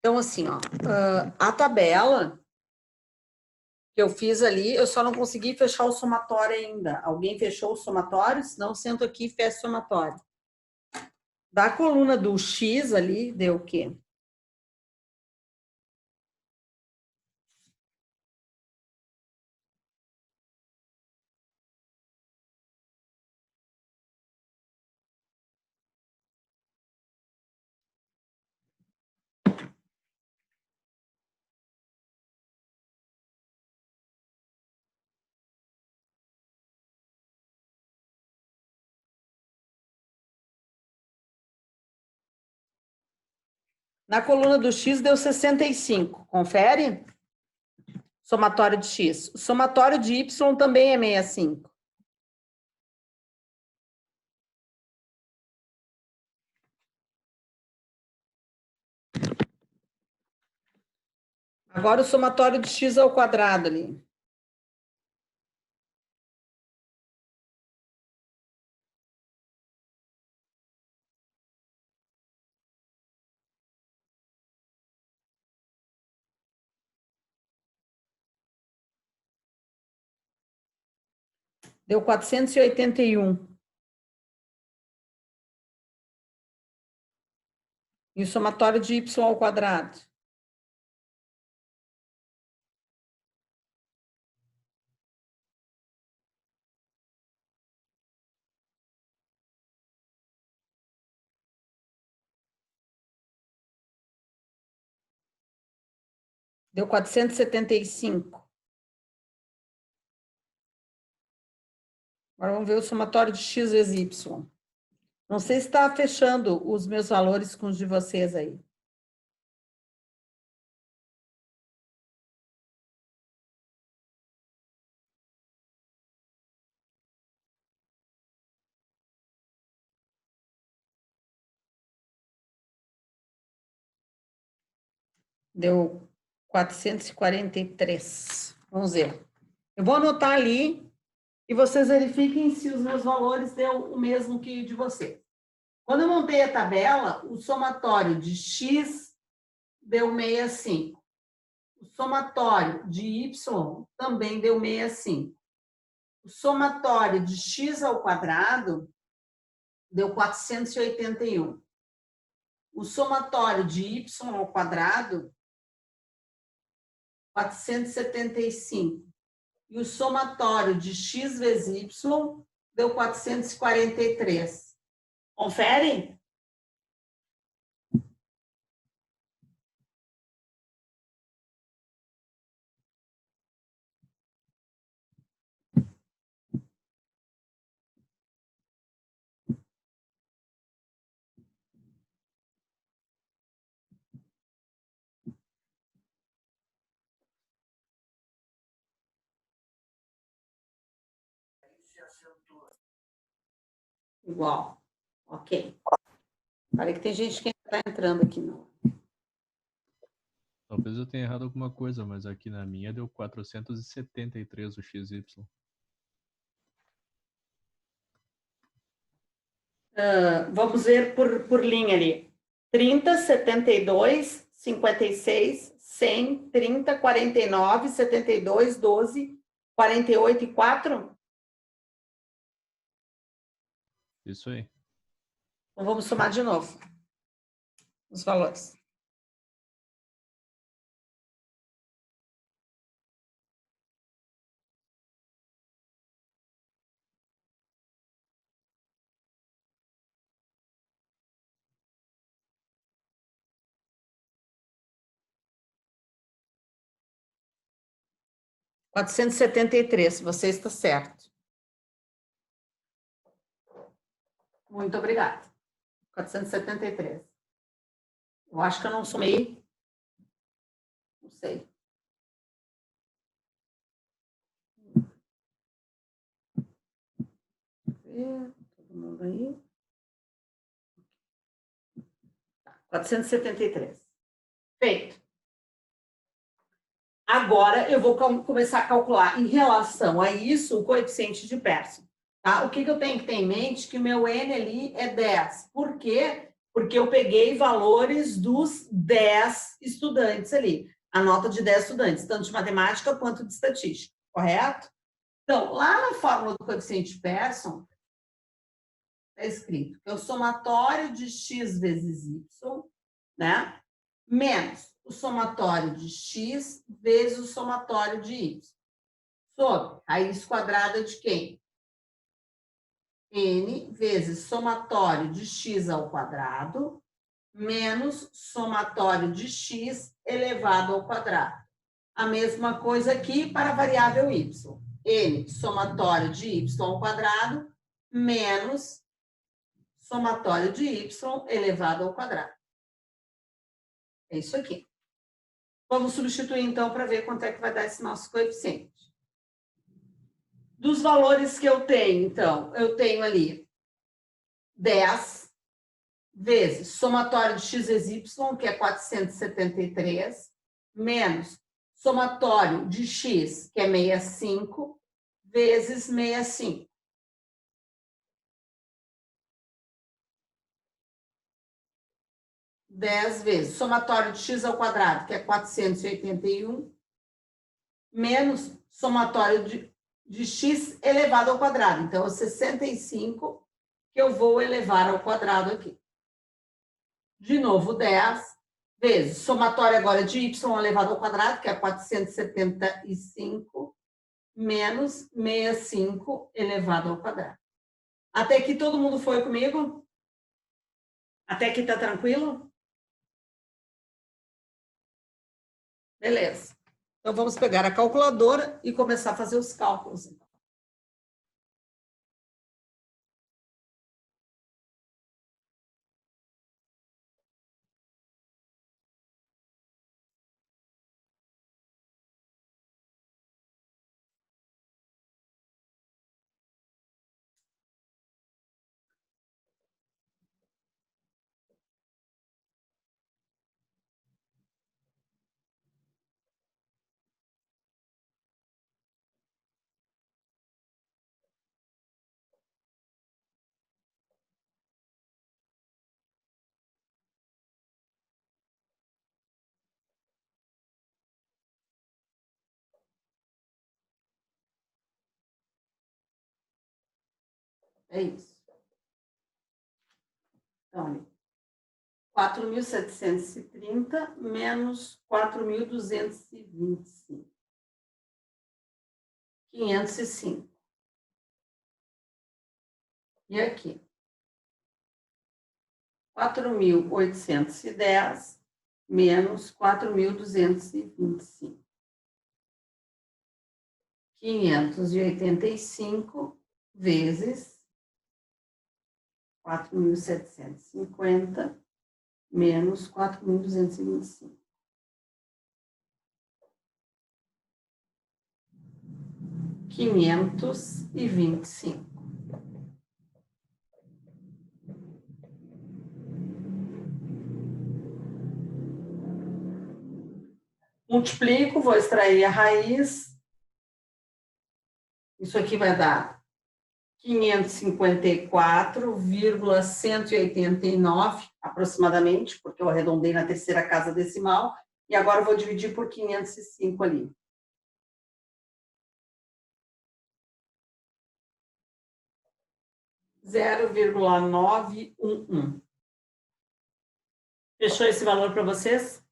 Então, assim, ó, a tabela que eu fiz ali, eu só não consegui fechar o somatório ainda. Alguém fechou o somatório? Se não, sento aqui e fecho o somatório. Da coluna do X ali, deu o quê? Na coluna do X deu 65. Confere? Somatório de X. O somatório de Y também é 65. Agora o somatório de X ao quadrado ali. Deu 481. E o somatório de Y ao quadrado? Deu 475. Agora vamos ver o somatório de X vezes Y. Não sei se está fechando os meus valores com os de vocês aí. Deu 443. Vamos ver. Eu vou anotar ali e vocês verifiquem se os meus valores deu o mesmo que de vocês. Quando eu montei a tabela, o somatório de X deu 65. O somatório de Y também deu 65. O somatório de X ao quadrado deu 481. O somatório de Y ao quadrado, 475. E o somatório de X vezes Y deu 443. Confere? Igual. Ok. Olha que tem gente que está entrando aqui. Não. Talvez eu tenha errado alguma coisa, mas aqui na minha deu 473 o XY. Vamos ver por linha ali. 30, 72, 56, 100, 30, 49, 72, 12, 48 e 4. Isso aí. Então, vamos somar de novo os valores. R$ 473, você está certo. Muito obrigada. 473. Eu acho que eu não somei. Não sei. Todo mundo aí. 473. Feito. Agora eu vou começar a calcular em relação a isso o coeficiente de Pearson. Tá? O que eu tenho que ter em mente? Que o meu N ali é 10. Por quê? porque eu peguei valores dos 10 estudantes ali, a nota de 10 estudantes, tanto de matemática quanto de estatística, correto? Então, lá na fórmula do coeficiente de Pearson, está escrito que é o somatório de x vezes y, né? Menos o somatório de x vezes o somatório de y. Sobre a raiz quadrada de quem? N vezes somatório de x ao quadrado menos somatório de x elevado ao quadrado. A mesma coisa aqui para a variável y. N somatório de y ao quadrado menos somatório de y elevado ao quadrado. É isso aqui. Vamos substituir, então, para ver quanto é que vai dar esse nosso coeficiente. Dos valores que eu tenho, então, eu tenho ali 10 vezes somatório de x vezes y, que é 473, menos somatório de x, que é 65, vezes 65. Dez vezes somatório de x ao quadrado, que é 481, menos somatório de x elevado ao quadrado. Então, é 65 que eu vou elevar ao quadrado aqui. De novo, 10 vezes somatório agora de y elevado ao quadrado, que é 475, menos 65 elevado ao quadrado. Até aqui todo mundo foi comigo? Até aqui tá tranquilo? Beleza. Então, vamos pegar a calculadora e começar a fazer os cálculos. É isso. Então, 4.730 menos 4.225. 505. E aqui? 4.810 menos 4.225. 585 vezes 4.750 menos 4.225. 525. Multiplico, vou extrair a raiz. Isso aqui vai dar 554,189 aproximadamente, porque eu arredondei na terceira casa decimal, e agora eu vou dividir por 505 ali. (0,911). Fechou esse valor para vocês?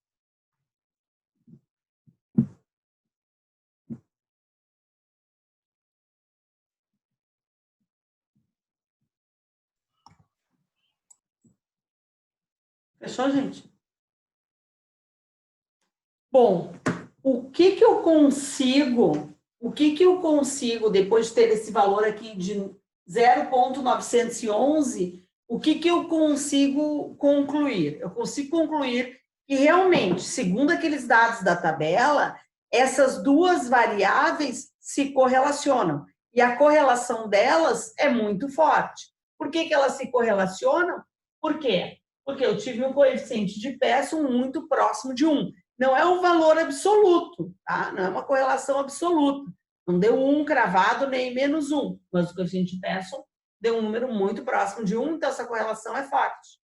Fechou, gente? Bom, o que que eu consigo, depois de ter esse valor aqui de 0,911, o que que eu consigo concluir? Eu consigo concluir que realmente, segundo aqueles dados da tabela, essas duas variáveis se correlacionam. E a correlação delas é muito forte. Por que que elas se correlacionam? Por quê? Porque eu tive um coeficiente de Pearson muito próximo de 1. Não é um valor absoluto, tá? Não é uma correlação absoluta. Não deu 1 cravado nem menos 1, mas o coeficiente de Pearson deu um número muito próximo de 1, então essa correlação é forte.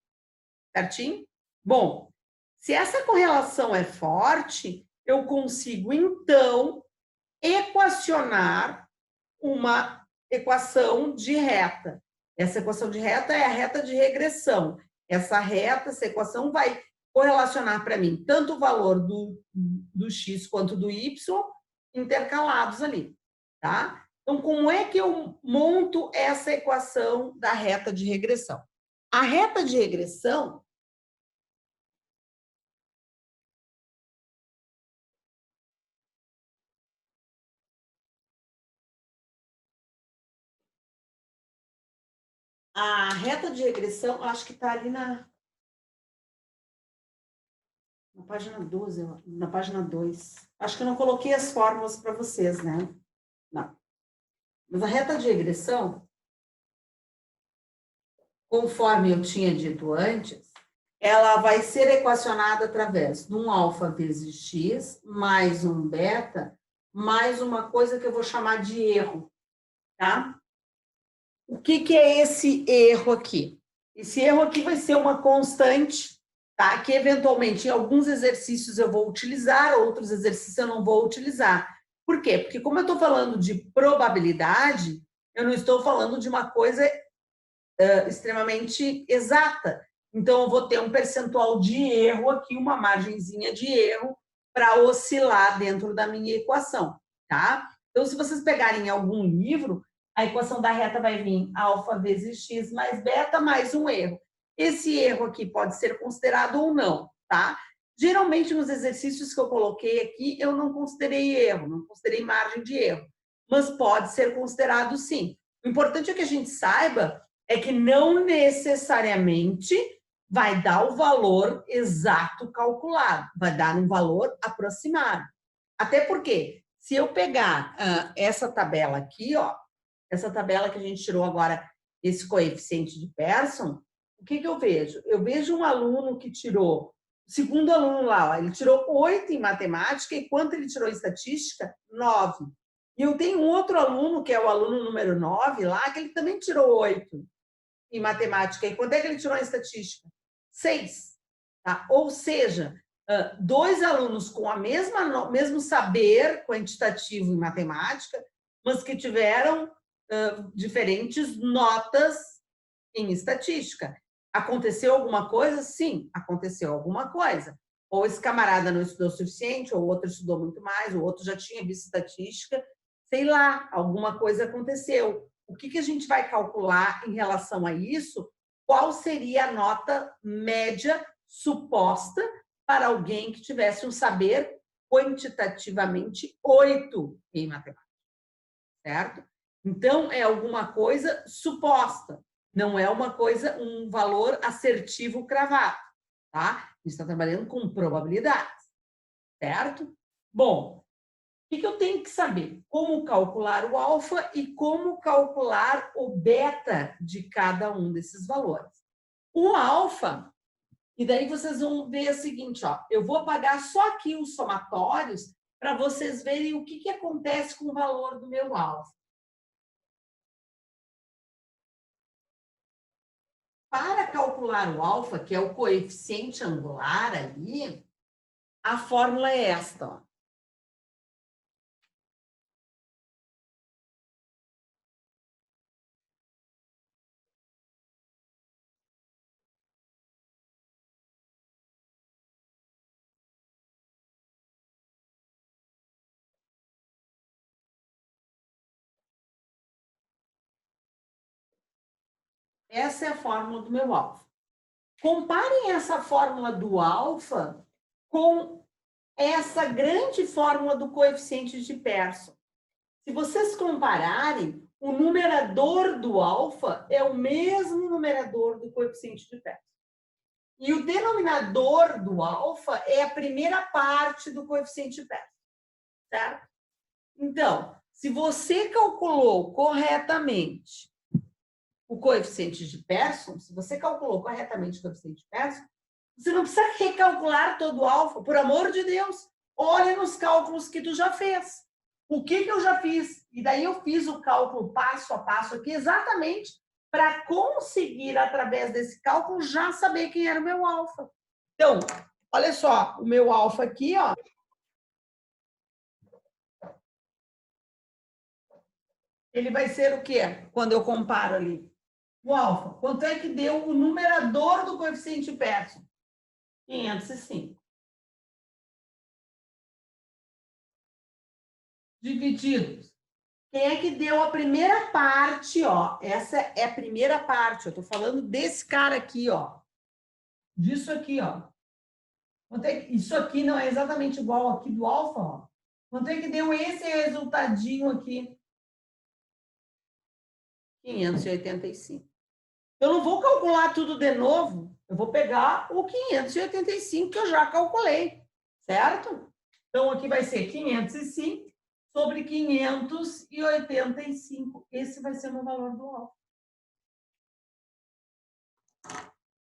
certinho? Bom, se essa correlação é forte, eu consigo, então, equacionar uma equação de reta. Essa equação de reta é a reta de regressão. Essa equação vai correlacionar para mim tanto o valor do x quanto do y intercalados ali, tá? Então, como é que eu monto essa equação da reta de regressão? A reta de regressão acho que está ali na página 12, na página 2. Acho que eu não coloquei as fórmulas para vocês, né? Não. Mas a reta de regressão, conforme eu tinha dito antes, ela vai ser equacionada através de um alfa vezes x, mais um beta, mais uma coisa que eu vou chamar de erro, tá? O que é esse erro aqui? Esse erro aqui vai ser uma constante, tá? Que eventualmente em alguns exercícios eu vou utilizar, outros exercícios eu não vou utilizar. Por quê? Porque como eu estou falando de probabilidade, eu não estou falando de uma coisa extremamente exata. Então, eu vou ter um percentual de erro aqui, uma margenzinha de erro para oscilar dentro da minha equação, tá? Então, se vocês pegarem algum livro, a equação da reta vai vir alfa vezes x mais beta mais um erro. Esse erro aqui pode ser considerado ou não, tá? Geralmente, nos exercícios que eu coloquei aqui, eu não considerei erro, não considerei margem de erro, mas pode ser considerado sim. O importante é que a gente saiba é que não necessariamente vai dar o valor exato calculado, vai dar um valor aproximado. Até porque, se eu pegar essa tabela aqui, ó, essa tabela que a gente tirou agora, esse coeficiente de Pearson, o que eu vejo? Eu vejo um aluno que tirou, o segundo aluno lá, ó, ele tirou 8 em matemática, e quanto ele tirou em estatística? 9. E eu tenho um outro aluno, que é o aluno número 9 lá, que ele também tirou 8 em matemática. E quanto é que ele tirou em estatística? 6. Tá? Ou seja, 2 alunos com a mesmo saber quantitativo em matemática, mas que tiveram diferentes notas em estatística. Aconteceu alguma coisa? Sim, aconteceu alguma coisa. Ou esse camarada não estudou o suficiente, ou o outro estudou muito mais, o outro já tinha visto estatística, sei lá, alguma coisa aconteceu. O que a gente vai calcular em relação a isso? Qual seria a nota média suposta para alguém que tivesse um saber quantitativamente 8 em matemática, certo? Então, é alguma coisa suposta, não é uma coisa, um valor assertivo cravado, tá? A gente está trabalhando com probabilidades, certo? Bom, o que eu tenho que saber? Como calcular o alfa e como calcular o beta de cada um desses valores. O alfa, e daí vocês vão ver o seguinte, ó, eu vou apagar só aqui os somatórios para vocês verem o que acontece com o valor do meu alfa. Para calcular o alfa, que é o coeficiente angular ali, a fórmula é esta, ó. Essa é a fórmula do meu alfa. Comparem essa fórmula do alfa com essa grande fórmula do coeficiente de Pearson. Se vocês compararem, o numerador do alfa é o mesmo numerador do coeficiente de Pearson. E o denominador do alfa é a primeira parte do coeficiente de Pearson, certo? Então, se você calculou corretamente o coeficiente de Pearson, se você calculou corretamente o coeficiente de Pearson, você não precisa recalcular todo o alfa, por amor de Deus. Olha nos cálculos que tu já fez. O que eu já fiz? E daí eu fiz o cálculo passo a passo aqui, exatamente para conseguir, através desse cálculo, já saber quem era o meu alfa. Então, olha só, o meu alfa aqui, ó. Ele vai ser o quê? Quando eu comparo ali. O alfa. Quanto é que deu o numerador do coeficiente Pearson? 505. Divididos. Quem é que deu a primeira parte, ó? Essa é a primeira parte. Eu estou falando desse cara aqui, ó. Disso aqui, ó. Isso aqui não é exatamente igual aqui do alfa, ó. Quanto é que deu esse resultadinho aqui? 585. Eu não vou calcular tudo de novo. Eu vou pegar o 585 que eu já calculei, certo? Então, aqui vai ser 505 sobre 585. Esse vai ser o meu valor do alfa.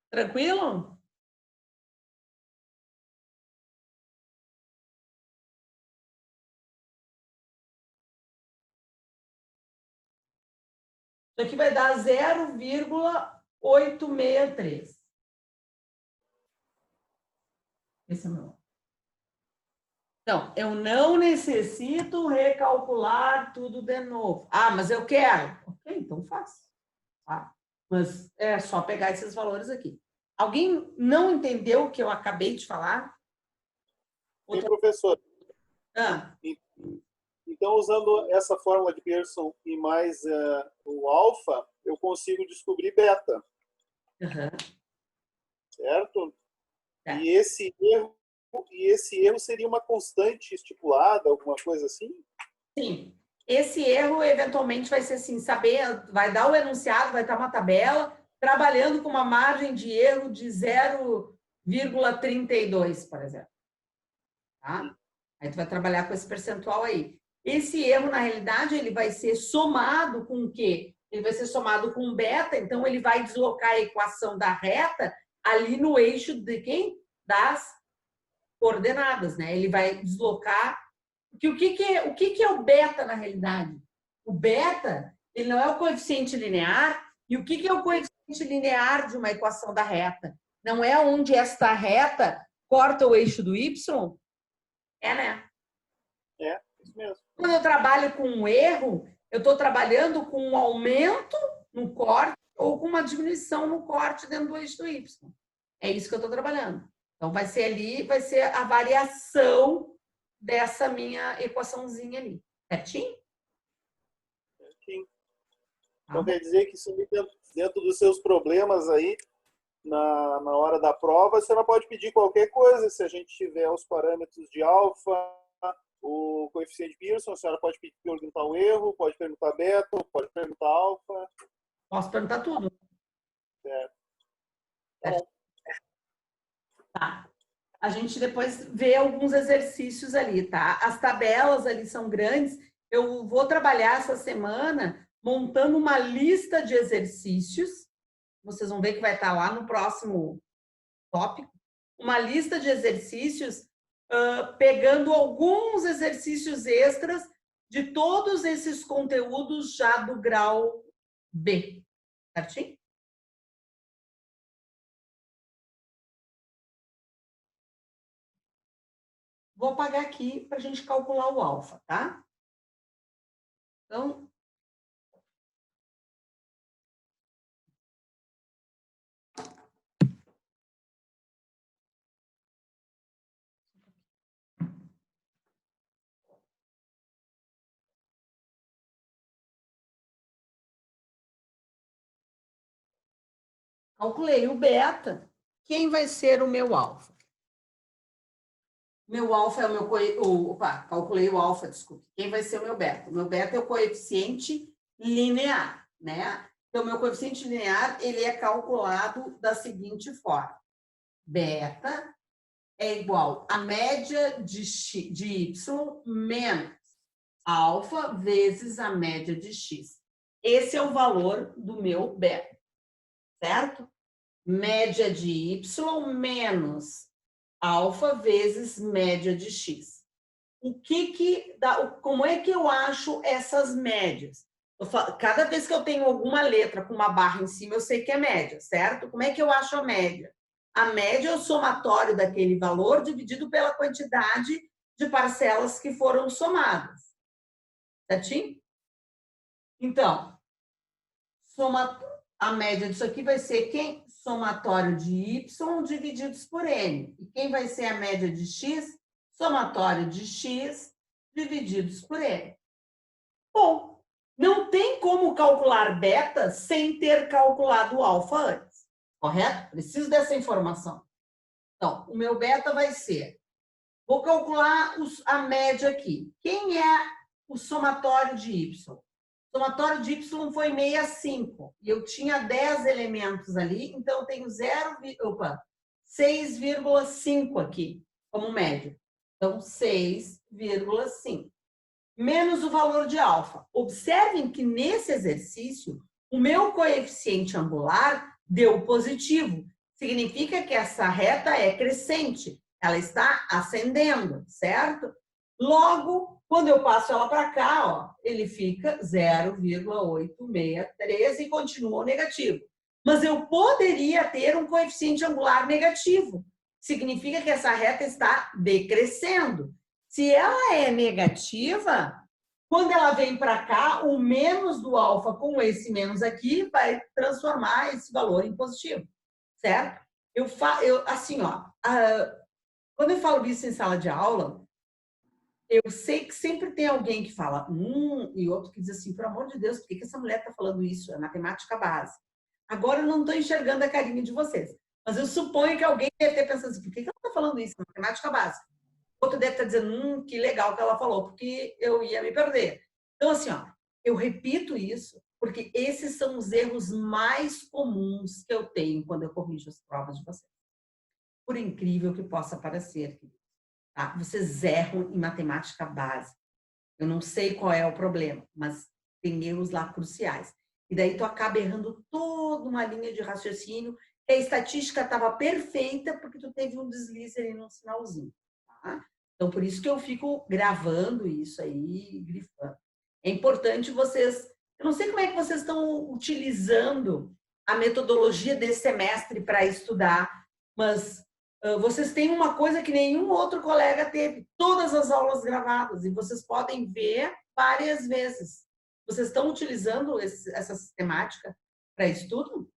Tranquilo? Isso aqui vai dar 0,863. Esse é o meu. Então, eu não necessito recalcular tudo de novo. Ah, mas eu quero. Ok, então faço. Tá? Mas é só pegar esses valores aqui. Alguém não entendeu o que eu acabei de falar? Sim, professor. Ah, Então, usando essa fórmula de Pearson e mais o alfa, eu consigo descobrir beta, certo? É. E esse erro seria uma constante estipulada, alguma coisa assim? Sim. Esse erro, eventualmente, vai ser assim, saber, vai dar o enunciado, vai estar uma tabela, trabalhando com uma margem de erro de 0,32, por exemplo. Tá? Aí tu vai trabalhar com esse percentual aí. Esse erro, na realidade, ele vai ser somado com o quê? Ele vai ser somado com beta, então ele vai deslocar a equação da reta ali no eixo de quem? Das coordenadas, né? Ele vai deslocar. Porque o que é o beta, na realidade? O beta, ele não é o coeficiente linear. E o que é o coeficiente linear de uma equação da reta? Não é onde esta reta corta o eixo do y? É, né? É, isso mesmo. Quando eu trabalho com um erro, eu estou trabalhando com um aumento no corte ou com uma diminuição no corte dentro do eixo do y. É isso que eu estou trabalhando. Então, vai ser ali, vai ser a variação dessa minha equaçãozinha ali. Certinho? Sim. Tá Então, bom. quer dizer que isso aí dentro dos seus problemas aí, na hora da prova, você não pode pedir qualquer coisa. Se a gente tiver os parâmetros de alfa, o coeficiente Pearson, a senhora pode perguntar o erro, pode perguntar beta, pode perguntar alfa. Posso perguntar tudo? Certo. Certo. Tá. A gente depois vê alguns exercícios ali, tá? As tabelas ali são grandes. Eu vou trabalhar essa semana montando uma lista de exercícios. Vocês vão ver que vai estar lá no próximo tópico. Uma lista de exercícios, pegando alguns exercícios extras de todos esses conteúdos já do grau B. Certinho? Vou apagar aqui para a gente calcular o alfa, tá? Então, calculei o beta. Quem vai ser o meu alfa? Meu alfa é o meu calculei o alfa, desculpe. Quem vai ser o meu beta? O meu beta é o coeficiente linear, né? Então, o meu coeficiente linear, ele é calculado da seguinte forma. Beta é igual a média de y menos alfa vezes a média de x. Esse é o valor do meu beta, certo? Média de y menos alfa vezes média de x. Como é que eu acho essas médias? Cada vez que eu tenho alguma letra com uma barra em cima, eu sei que é média, certo? Como é que eu acho a média? A média é o somatório daquele valor dividido pela quantidade de parcelas que foram somadas. Certinho? Então, a média disso aqui vai ser quem? Somatório de y divididos por n. E quem vai ser a média de x? Somatório de x divididos por n. Bom, não tem como calcular beta sem ter calculado o alfa antes, correto? Preciso dessa informação. Então, o meu beta vai ser... Vou calcular a média aqui. Quem é o somatório de y? O somatório de y foi 65. E eu tinha 10 elementos ali, então eu tenho 6,5 aqui como média. Então, 6,5. Menos o valor de alfa. Observem que nesse exercício, o meu coeficiente angular deu positivo. Significa que essa reta é crescente. Ela está ascendendo, certo? Logo, quando eu passo ela para cá, ó, ele fica 0,863 e continua negativo. Mas eu poderia ter um coeficiente angular negativo. Significa que essa reta está decrescendo. Se ela é negativa, quando ela vem para cá, o menos do alfa com esse menos aqui vai transformar esse valor em positivo, certo? Assim, ó, quando eu falo isso em sala de aula, eu sei que sempre tem alguém que fala, e outro que diz assim, pelo amor de Deus, por que essa mulher está falando isso? É matemática básica. Agora eu não estou enxergando a carinha de vocês, mas eu suponho que alguém deve ter pensado assim, por que ela está falando isso? É matemática básica. Outro deve estar dizendo, que legal que ela falou, porque eu ia me perder. Então, assim, ó, eu repito isso, porque esses são os erros mais comuns que eu tenho quando eu corrijo as provas de vocês. Por incrível que possa parecer, tá? Vocês erram em matemática básica. Eu não sei qual é o problema, mas tem erros lá cruciais. E daí tu acaba errando toda uma linha de raciocínio, que a estatística estava perfeita porque tu teve um deslize ali no sinalzinho. Tá? Então, por isso que eu fico gravando isso aí, grifando. É importante vocês... Eu não sei como é que vocês estão utilizando a metodologia desse semestre para estudar, mas vocês têm uma coisa que nenhum outro colega teve, todas as aulas gravadas, e vocês podem ver várias vezes. Vocês estão utilizando essa sistemática para estudo?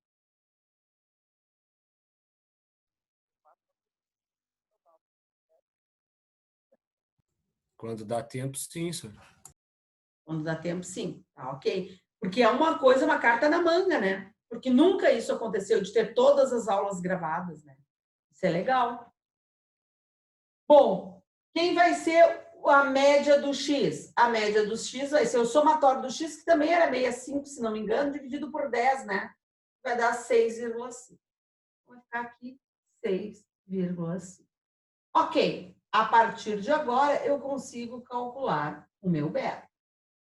Quando dá tempo, sim, senhor. Quando dá tempo, sim. Tá, ok. Porque é uma coisa, uma carta na manga, né? Porque nunca isso aconteceu, de ter todas as aulas gravadas, né? Isso é legal. Bom, quem vai ser a média do x? A média do x vai ser o somatório do x, que também era 65, se não me engano, dividido por 10, né? Vai dar 6,5. Vai ficar aqui 6,5. Ok. A partir de agora, eu consigo calcular o meu beta.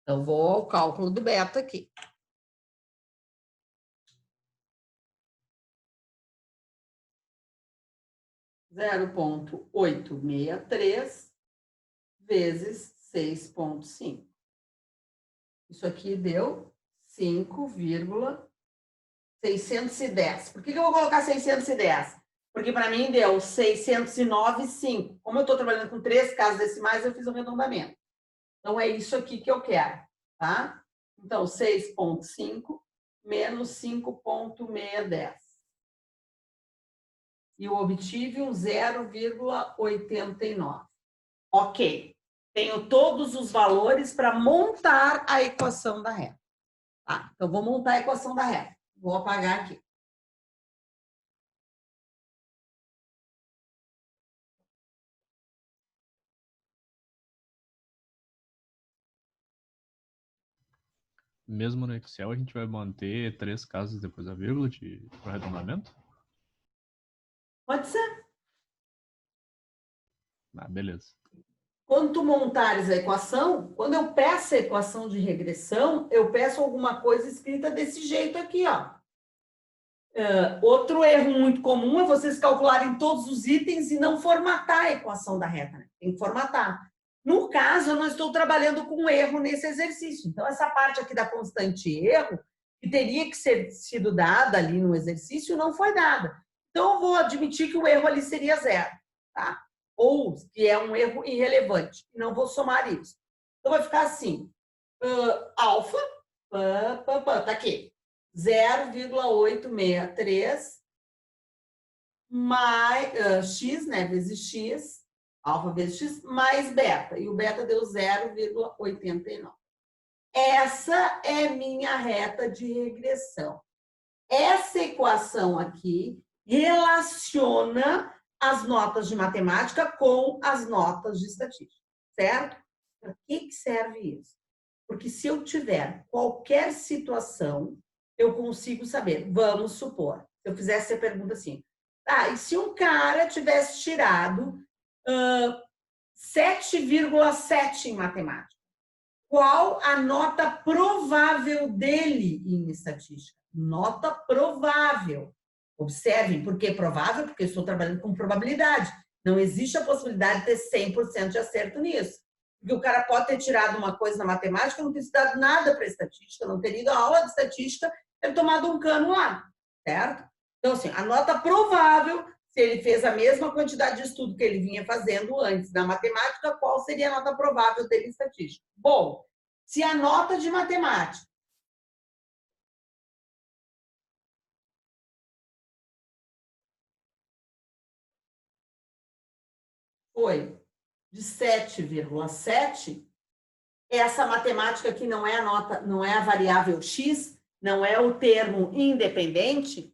Então, vou ao cálculo do beta aqui. Zero 0,863 vezes 6,5. Isso aqui deu 5,610. Por que eu vou colocar 610? Porque para mim deu 609,5. Como eu estou trabalhando com 3 casas decimais, eu fiz o arredondamento. Então, é isso aqui que eu quero, tá? Então, 6,5 menos 5,610. E eu obtive um 0,89. Ok. Tenho todos os valores para montar a equação da reta. Tá? Então, vou montar a equação da reta. Vou apagar aqui. Mesmo no Excel, a gente vai manter 3 casas depois da vírgula de arredondamento? Pode ser. Ah, beleza. Quando tu montares a equação, quando eu peço a equação de regressão, eu peço alguma coisa escrita desse jeito aqui, ó. Outro erro muito comum é vocês calcularem todos os itens e não formatar a equação da reta, né? Tem que formatar. No caso, eu não estou trabalhando com erro nesse exercício. Então, essa parte aqui da constante erro, que teria que ser sido dada ali no exercício, não foi dada. Então, eu vou admitir que o erro ali seria 0, tá? Ou que é um erro irrelevante. Não vou somar isso. Então, vai ficar assim, alfa, tá aqui, 0,863 mais x, né, vezes x, alfa vezes x, mais beta. E o beta deu 0,89. Essa é minha reta de regressão. Essa equação aqui relaciona as notas de matemática com as notas de estatística, certo? Para que serve isso? Porque se eu tiver qualquer situação, eu consigo saber. Vamos supor, se eu fizesse a pergunta assim, e se um cara tivesse tirado 7,7 em matemática, qual a nota provável dele em estatística? Nota provável. Observem, por que provável? Porque eu estou trabalhando com probabilidade. Não existe a possibilidade de ter 100% de acerto nisso. Porque o cara pode ter tirado uma coisa na matemática, não ter estudado nada para estatística, não ter ido à aula de estatística, ter tomado um cano lá, certo? Então, assim, a nota provável, se ele fez a mesma quantidade de estudo que ele vinha fazendo antes na matemática, qual seria a nota provável dele em estatística? Bom, se a nota de matemática foi de 7,7, essa matemática aqui não é a nota, não é a variável x, não é o termo independente,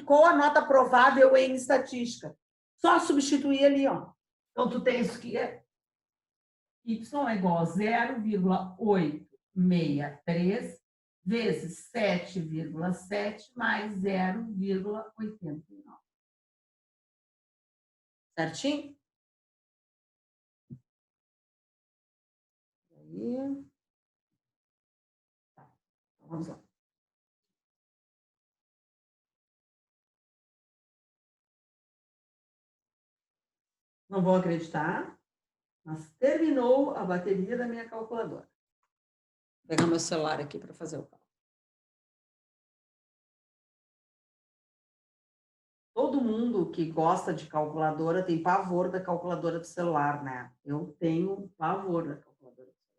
qual a nota provável em estatística? Só substituir ali, ó. Então, tu tens que y é igual a 0,863 vezes 7,7 mais 0,89. Certinho? Aí. Tá. Então, vamos lá. Não vou acreditar, mas terminou a bateria da minha calculadora. Vou pegar meu celular aqui para fazer o cálculo. Todo mundo que gosta de calculadora tem pavor da calculadora do celular, né? Eu tenho pavor da calculadora do celular.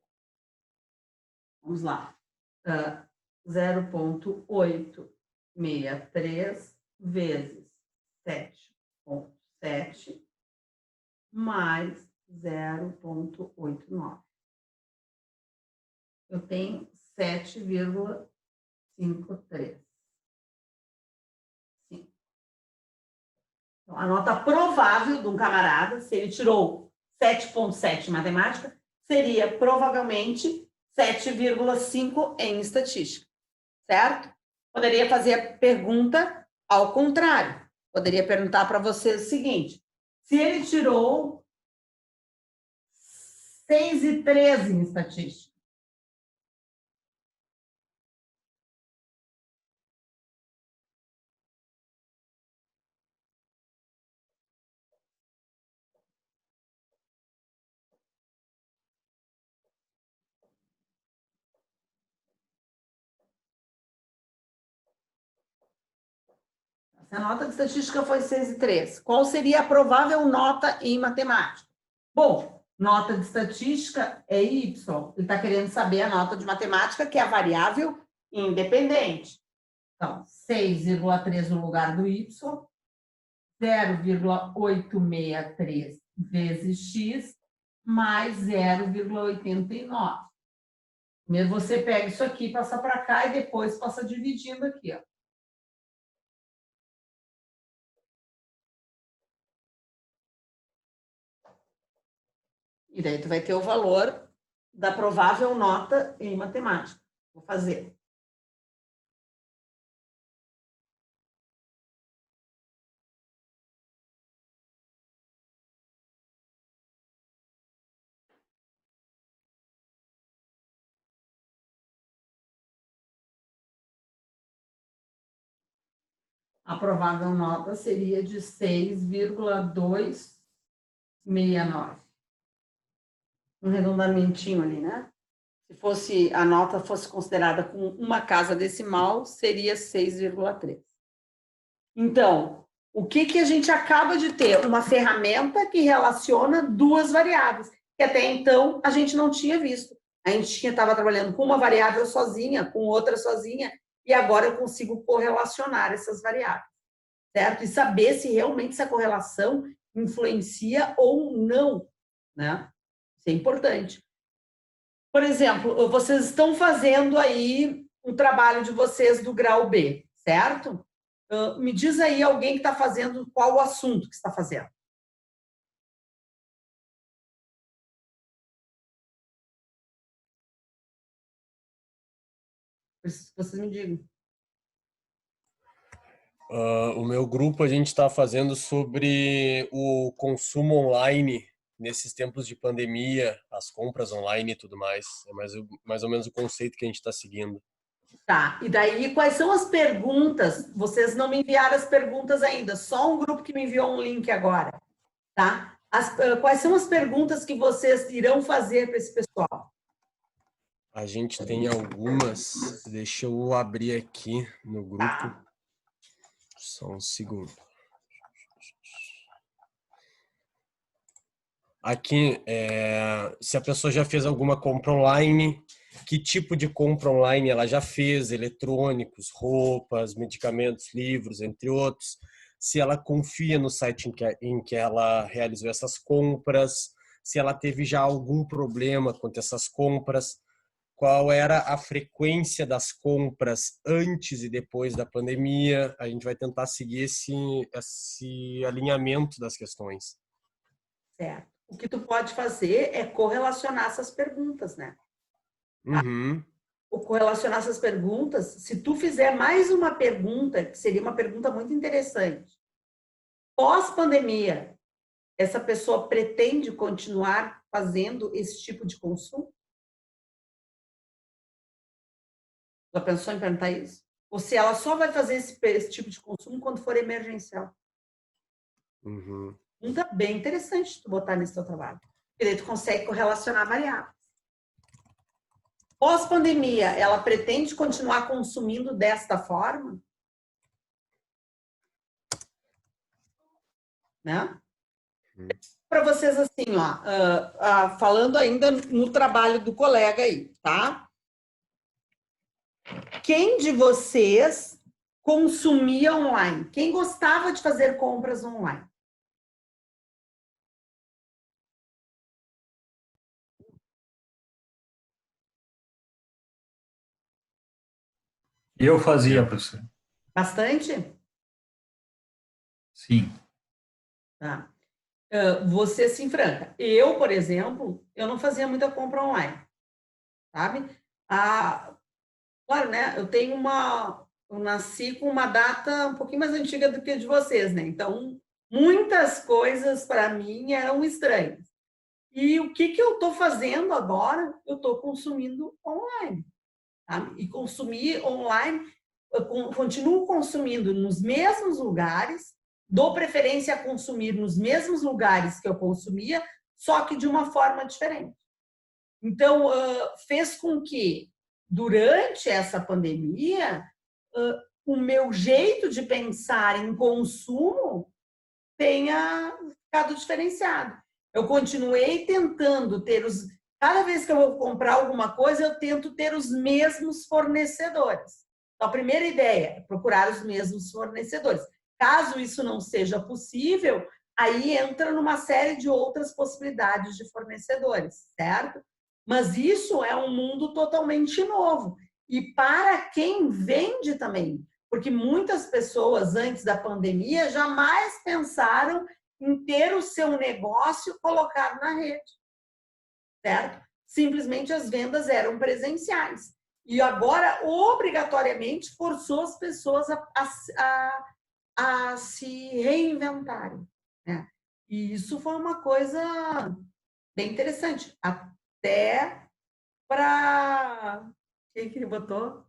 Vamos lá. 0,863 vezes 7,7 mais 0,89. Eu tenho 7,53. Então, a nota provável de um camarada, se ele tirou 7,7 em matemática, seria provavelmente 7,5 em estatística, certo? Poderia fazer a pergunta ao contrário. Poderia perguntar para você o seguinte: se ele tirou 6,13 em estatística, se a nota de estatística foi 6,13, qual seria a provável nota em matemática? Bom, nota de estatística é Y. Ele está querendo saber a nota de matemática, que é a variável independente. Então, 6,3 no lugar do Y, 0,863 vezes X, mais 0,89. Primeiro você pega isso aqui, passa para cá e depois passa dividindo aqui, ó. E daí tu vai ter o valor da provável nota em matemática. Vou fazer. A provável nota seria de 6,269. um arredondamentinho ali, né? Se fosse a nota fosse considerada com uma casa decimal, seria 6,3. Então, o que a gente acaba de ter? Uma ferramenta que relaciona duas variáveis, que até então a gente não tinha visto. A gente estava trabalhando com uma variável sozinha, com outra sozinha, e agora eu consigo correlacionar essas variáveis, certo? E saber se realmente essa correlação influencia ou não, né? Isso é importante. Por exemplo, vocês estão fazendo aí um trabalho de vocês do grau B, certo? Me diz aí alguém que está fazendo, qual o assunto que está fazendo. Vocês me digam. O meu grupo, a gente está fazendo sobre o consumo online nesses tempos de pandemia, as compras online e tudo mais. É mais ou menos o conceito que a gente está seguindo. Tá, e daí quais são as perguntas? Vocês não me enviaram as perguntas ainda, só um grupo que me enviou um link agora, tá? Quais são as perguntas que vocês irão fazer para esse pessoal? A gente tem algumas, deixa eu abrir aqui no grupo. Tá. Só um segundo. Aqui, se a pessoa já fez alguma compra online, que tipo de compra online ela já fez, eletrônicos, roupas, medicamentos, livros, entre outros. Se ela confia no site em que ela realizou essas compras, se ela teve já algum problema quanto a essas compras, qual era a frequência das compras antes e depois da pandemia. A gente vai tentar seguir esse alinhamento das questões. Certo. O que tu pode fazer é correlacionar essas perguntas, né? Uhum. Ou correlacionar essas perguntas, se tu fizer mais uma pergunta, que seria uma pergunta muito interessante. Pós-pandemia, essa pessoa pretende continuar fazendo esse tipo de consumo? Já pensou em perguntar isso? Ou se ela só vai fazer esse tipo de consumo quando for emergencial? Uhum. Pergunta bem interessante tu botar nesse teu trabalho. Porque daí tu consegue correlacionar variáveis. Pós-pandemia, ela pretende continuar consumindo desta forma? Né? Para vocês assim, ó, falando ainda no trabalho do colega aí, tá? Quem de vocês consumia online? Quem gostava de fazer compras online? Eu fazia, professor. Bastante? Sim. Tá. Você se enfranca. Eu, por exemplo, eu não fazia muita compra online, sabe? Claro, né? Eu nasci com uma data um pouquinho mais antiga do que a de vocês, né? Então, muitas coisas para mim eram estranhas. E o que eu estou fazendo agora? Eu estou consumindo online. Tá? E consumir online, eu continuo consumindo nos mesmos lugares, dou preferência a consumir nos mesmos lugares que eu consumia, só que de uma forma diferente. Então, fez com que, durante essa pandemia, o meu jeito de pensar em consumo tenha ficado diferenciado. Eu continuei tentando ter cada vez que eu vou comprar alguma coisa, eu tento ter os mesmos fornecedores. Então, a primeira ideia é procurar os mesmos fornecedores. Caso isso não seja possível, aí entra numa série de outras possibilidades de fornecedores, certo? Mas isso é um mundo totalmente novo. E para quem vende também, porque muitas pessoas, antes da pandemia, jamais pensaram em ter o seu negócio colocado na rede, certo? Simplesmente as vendas eram presenciais. E agora, obrigatoriamente, forçou as pessoas a se reinventarem, né? E isso foi uma coisa bem interessante. Até para... Quem que ele botou?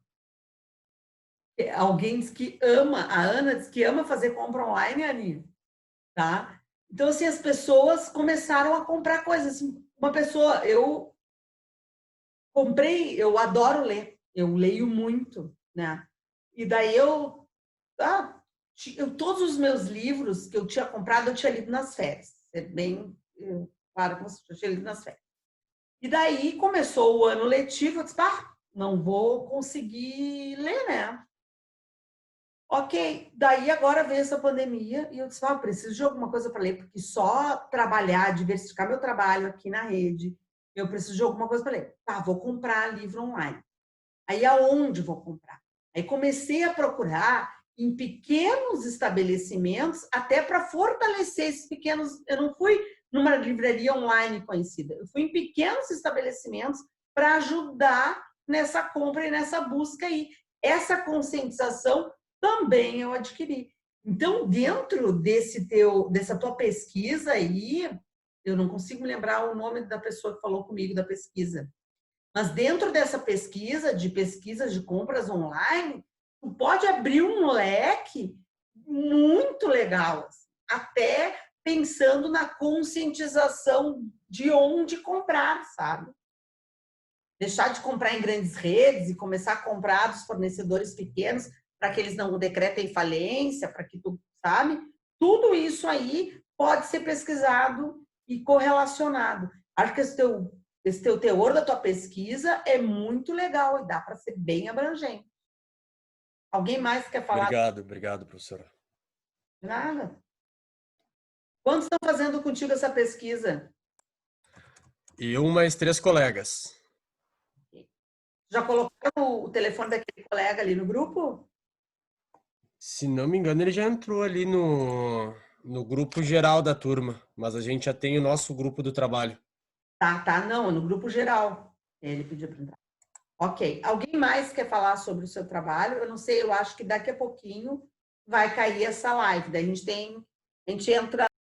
Alguém diz que ama, a Ana diz que ama fazer compra online, Aninha, tá? Então, assim, as pessoas começaram a comprar coisas. Assim, Uma pessoa, eu comprei, eu adoro ler, eu leio muito, né? E daí todos os meus livros que eu tinha comprado, eu tinha lido nas férias. É bem claro que eu tinha lido nas férias. E daí começou o ano letivo, eu disse, não vou conseguir ler, né? Ok, daí agora veio essa pandemia e eu disse, preciso de alguma coisa para ler, porque só trabalhar, diversificar meu trabalho aqui na rede, eu preciso de alguma coisa para ler. Vou comprar livro online. Aí aonde vou comprar? Aí comecei a procurar em pequenos estabelecimentos, até para fortalecer esses pequenos. Eu não fui numa livraria online conhecida, eu fui em pequenos estabelecimentos para ajudar nessa compra e nessa busca aí. Essa conscientização também eu adquiri. Então, dentro dessa tua pesquisa aí, eu não consigo me lembrar o nome da pessoa que falou comigo da pesquisa, mas dentro dessa pesquisa, de pesquisas de compras online, tu pode abrir um leque muito legal, até pensando na conscientização de onde comprar, sabe? Deixar de comprar em grandes redes e começar a comprar dos fornecedores pequenos para que eles não decretem falência, para que tu, sabe? Tudo isso aí pode ser pesquisado e correlacionado. Acho que esse teu teor da tua pesquisa é muito legal e dá para ser bem abrangente. Alguém mais quer falar? Obrigado, professora. Nada. Quantos estão fazendo contigo essa pesquisa? Eu mais 3 colegas. Já colocaram o telefone daquele colega ali no grupo? Se não me engano, ele já entrou ali no grupo geral da turma, mas a gente já tem o nosso grupo do trabalho. Não, no grupo geral. Ele pediu para entrar. Ok. Alguém mais quer falar sobre o seu trabalho? Eu não sei, eu acho que daqui a pouquinho vai cair essa live. Daí a gente entra